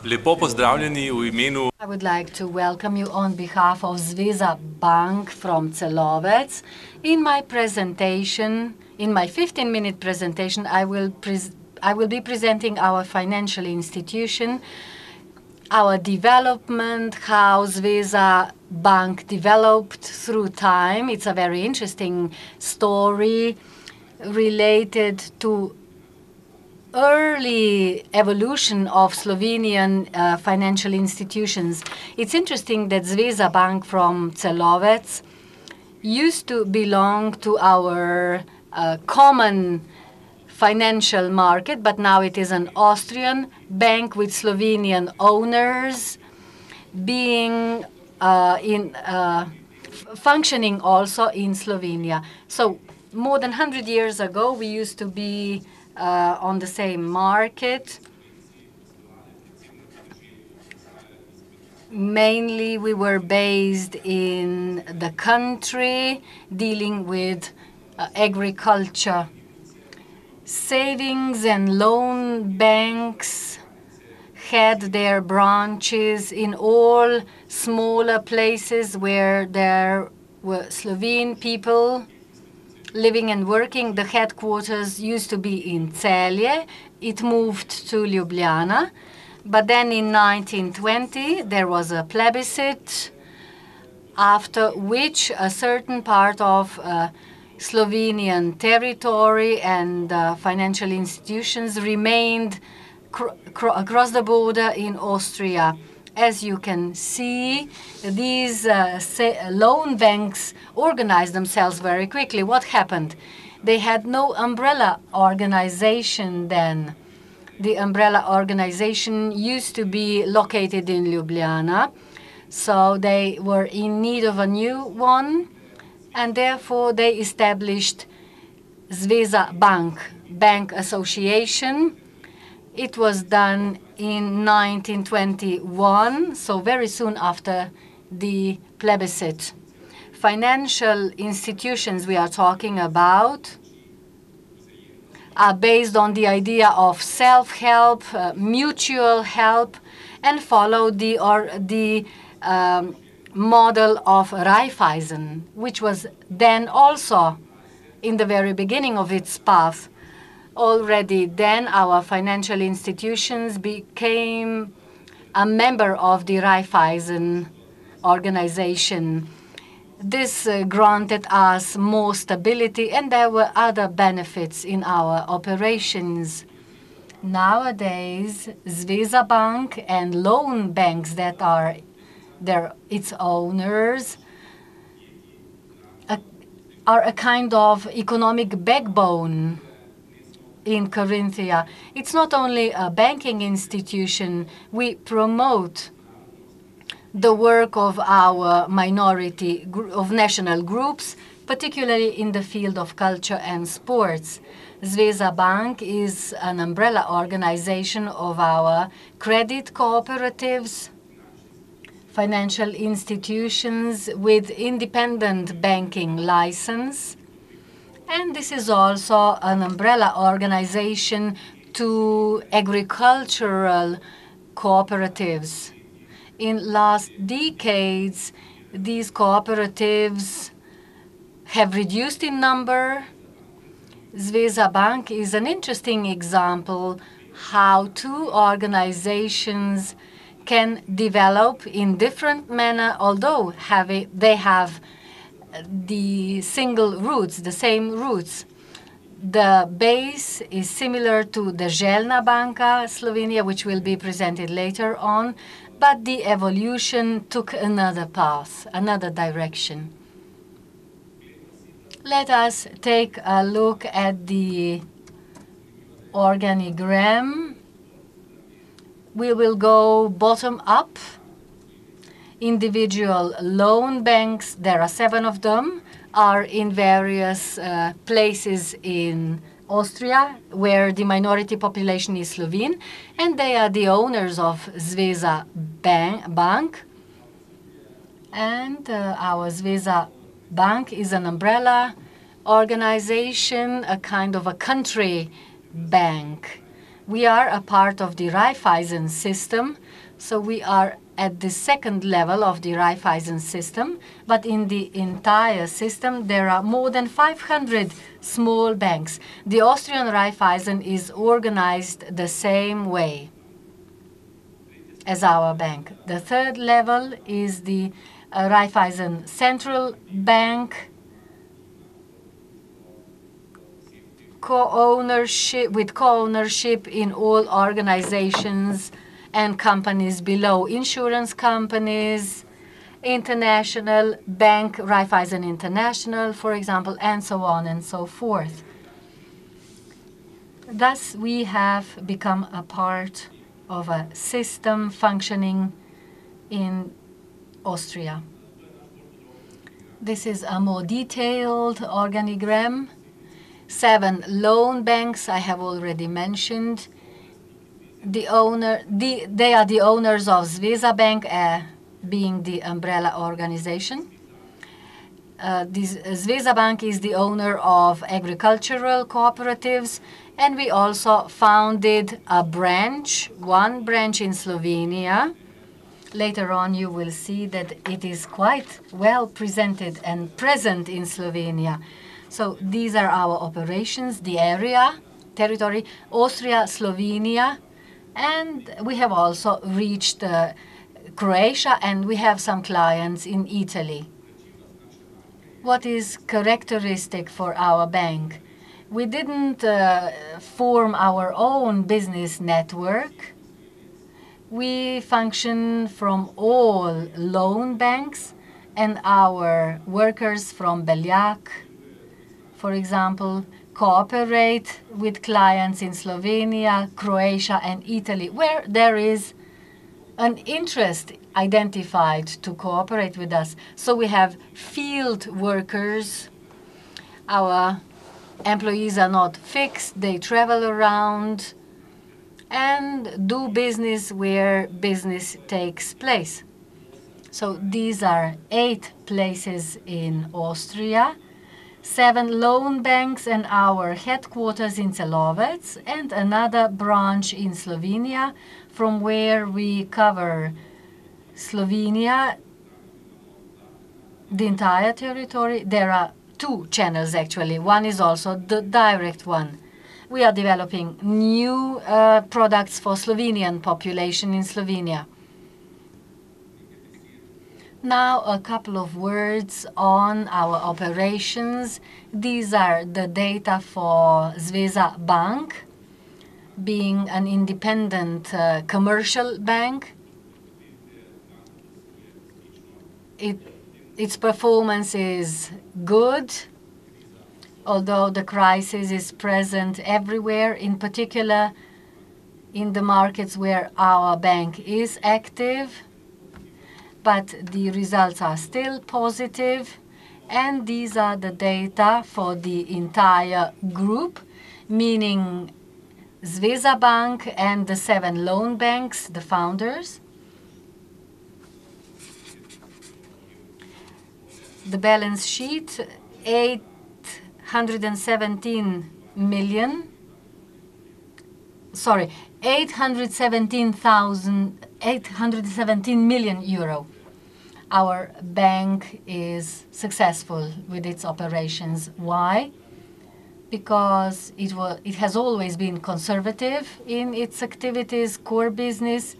Lepo pozdravljeni v imenu. I would like to welcome you on behalf of Zveza Bank from Celovec. In my presentation, in my 15-minute presentation, I will be presenting our financial institution, our development, how Zveza Bank developed through time. It's a very interesting story related to early evolution of Slovenian financial institutions. It's interesting that Zveza Bank from Celovec used to belong to our common financial market, but now it is an Austrian bank with Slovenian owners, being functioning also in Slovenia. So more than 100 years ago, we used to be on the same market. Mainly, we were based in the country, dealing with agriculture. Savings and loan banks had their branches in all smaller places where there were Slovene people living and working. The headquarters used to be in Celje. It moved to Ljubljana. But then in 1920, there was a plebiscite, after which a certain part of Slovenian territory and financial institutions remained across the border in Austria. As you can see, these loan banks organized themselves very quickly. What happened? They had no umbrella organization then. The umbrella organization used to be located in Ljubljana, so they were in need of a new one, and therefore they established Zveza Bank Association. It was done in 1921, so very soon after the plebiscite. Financial institutions we are talking about are based on the idea of self-help, mutual help, and follow the model of Raiffeisen, which was then also in the very beginning of its path. Already then, our financial institutions became a member of the Raiffeisen organization. This granted us more stability, and there were other benefits in our operations. Nowadays, Zveza Bank and loan banks that are its owners are a kind of economic backbone in Carinthia. It's not only a banking institution. We promote the work of our minority of national groups, particularly in the field of culture and sports. Zveza Bank is an umbrella organization of our credit cooperatives, financial institutions with independent banking license, and this is also an umbrella organization to agricultural cooperatives. In last decades, these cooperatives have reduced in number. Zveza Bank is an interesting example how two organizations can develop in different manner, although they have the single roots, the same roots. The base is similar to the Željna Banka Slovenia, which will be presented later on, but the evolution took another path, another direction. Let us take a look at the organigram. We will go bottom up. Individual loan banks, there are 7 of them, are in various places in Austria, where the minority population is Slovene, and they are the owners of Zveza Bank. And our Zveza Bank is an umbrella organization, a kind of a country bank. We are a part of the Raiffeisen system, so we are at the second level of the Raiffeisen system, but in the entire system there are more than 500 small banks. The Austrian Raiffeisen is organized the same way as our bank. The third level is the Raiffeisen Central Bank, with co-ownership in all organizations and companies below, insurance companies, international bank, Raiffeisen International, for example, and so on and so forth. Thus, we have become a part of a system functioning in Austria. This is a more detailed organigram. 7 loan banks I have already mentioned. They are the owners of Zveza Bank, being the umbrella organization. Zveza Bank is the owner of agricultural cooperatives, and we also founded one branch in Slovenia. Later on you will see that it is quite well presented and present in Slovenia. So these are our operations, the territory, Austria, Slovenia, and we have also reached Croatia, and we have some clients in Italy. What is characteristic for our bank? We didn't form our own business network. We function from all loan banks, and our workers from Beljak, for example, cooperate with clients in Slovenia, Croatia, and Italy, where there is an interest identified to cooperate with us. So we have field workers. Our employees are not fixed. They travel around and do business where business takes place. So these are 8 places in Austria, 7 loan banks, and our headquarters in Celovec, and another branch in Slovenia, from where we cover Slovenia, the entire territory. There are 2 channels actually. One is also the direct one. We are developing new products for Slovenian population in Slovenia. Now a couple of words on our operations. These are the data for Zveza Bank, being an independent commercial bank. Its performance is good, although the crisis is present everywhere, in particular in the markets where our bank is active. But the results are still positive, and these are the data for the entire group, meaning Zveza Bank and the 7 loan banks, the founders. The balance sheet, 817 million euro. Our bank is successful with its operations. Why? Because it has always been conservative in its activities, core business.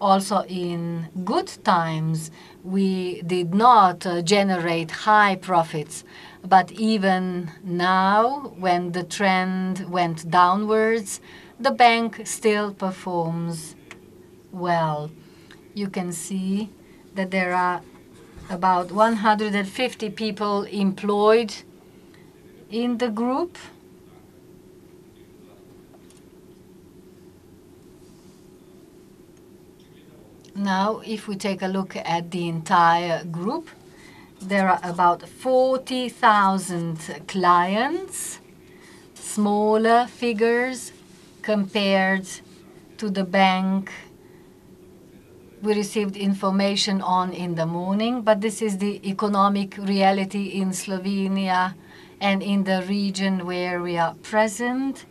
Also in good times, we did not generate high profits. But even now, when the trend went downwards, the bank still performs well. You can see that there are about 150 people employed in the group. Now, if we take a look at the entire group, there are about 40,000 clients, smaller figures compared to the bank we received information on in the morning, but this is the economic reality in Slovenia and in the region where we are present.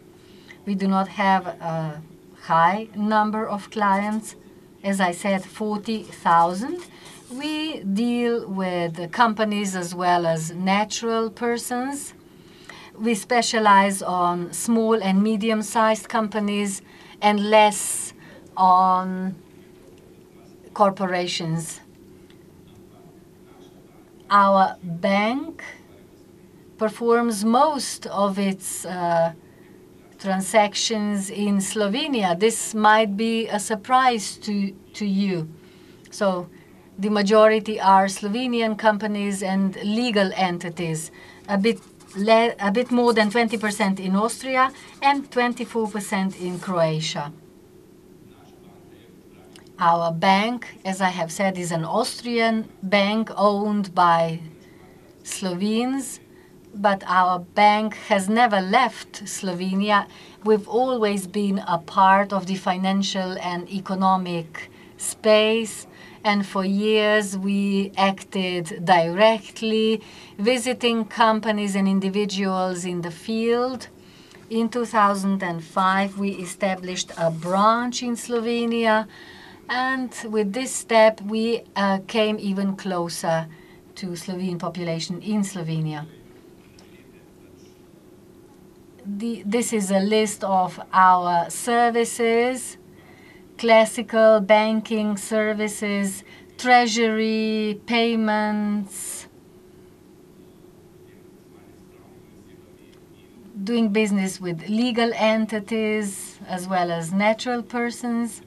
We do not have high number of clients. As I said, 40,000. We deal with companies as well as natural persons. We specialize on small and medium-sized companies and less on corporations. Our bank performs most of its transactions in Slovenia. This might be a surprise to you. So the majority are Slovenian companies and legal entities, a bit more than 20% in Austria and 24% in Croatia. Our bank, as I have said, is an Austrian bank owned by Slovenes, but our bank has never left Slovenia. We've always been a part of the financial and economic space, and for years we acted directly, visiting companies and individuals in the field. In 2005, we established a branch in Slovenia, and with this step, we came even closer to Slovene population in Slovenia. This is a list of our services: classical banking services, treasury, payments, doing business with legal entities as well as natural persons.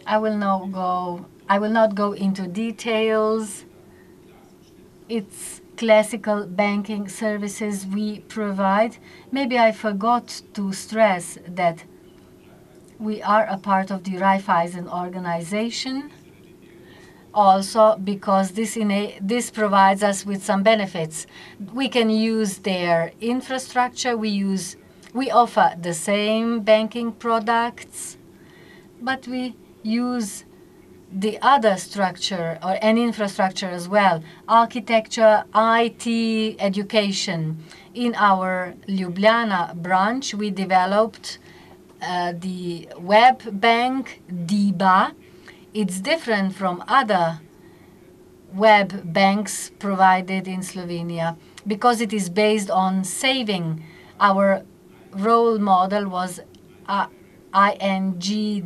I will not go into details. It's classical banking services we provide. Maybe I forgot to stress that we are a part of the Raiffeisen organization, also because this provides us with some benefits. We can use their infrastructure. We offer the same banking products, but we use the other structure and infrastructure as well: architecture, IT, education. In our Ljubljana branch, we developed the web bank DIBA. It's different from other web banks provided in Slovenia because it is based on saving. Our role model was ENG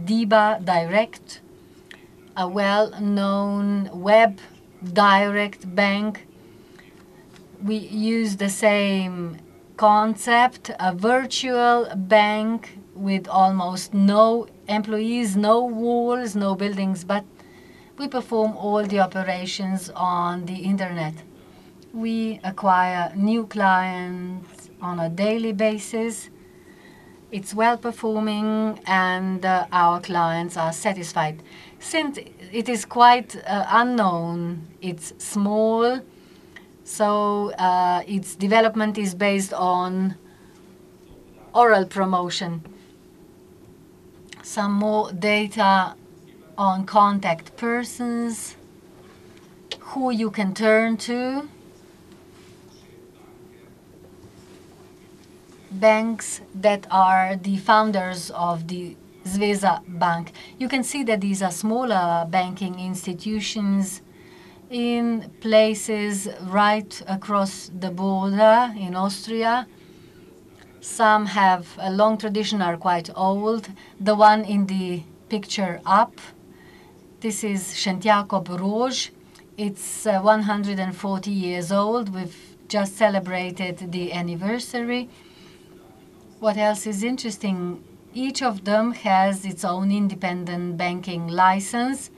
DIBA Direct, a well-known web direct bank. We use the same concept, a virtual bank with almost no employees, no walls, no buildings, but we perform all the operations on the internet. We acquire new clients on a daily basis. It's well performing, and our clients are satisfied. Since it is quite unknown, it's small, so its development is based on oral promotion. Some more data on contact persons, who you can turn to. Banks that are the founders of the Zveza Bank. You can see that these are smaller banking institutions in places right across the border in Austria. Some have a long tradition, are quite old. The one in the picture up, this is Šentjakov Rož. It's 140 years old. We've just celebrated the anniversary. What else is interesting? Each of them has its own independent banking license.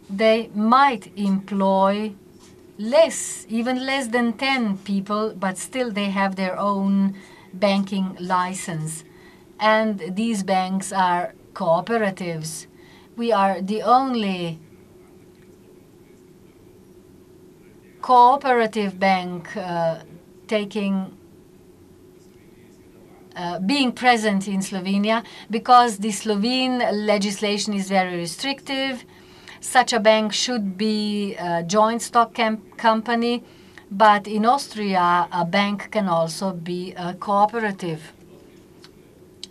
They might employ even less than 10 people, but still they have their own banking license. And these banks are cooperatives. We are the only cooperative bank being present in Slovenia, because the Slovene legislation is very restrictive. Such a bank should be a joint stock company, but in Austria, a bank can also be a cooperative.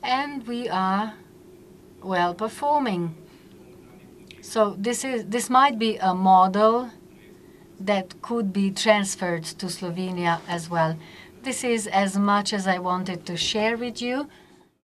and we are well performing. So this might be a model that could be transferred to Slovenia as well. This is as much as I wanted to share with you.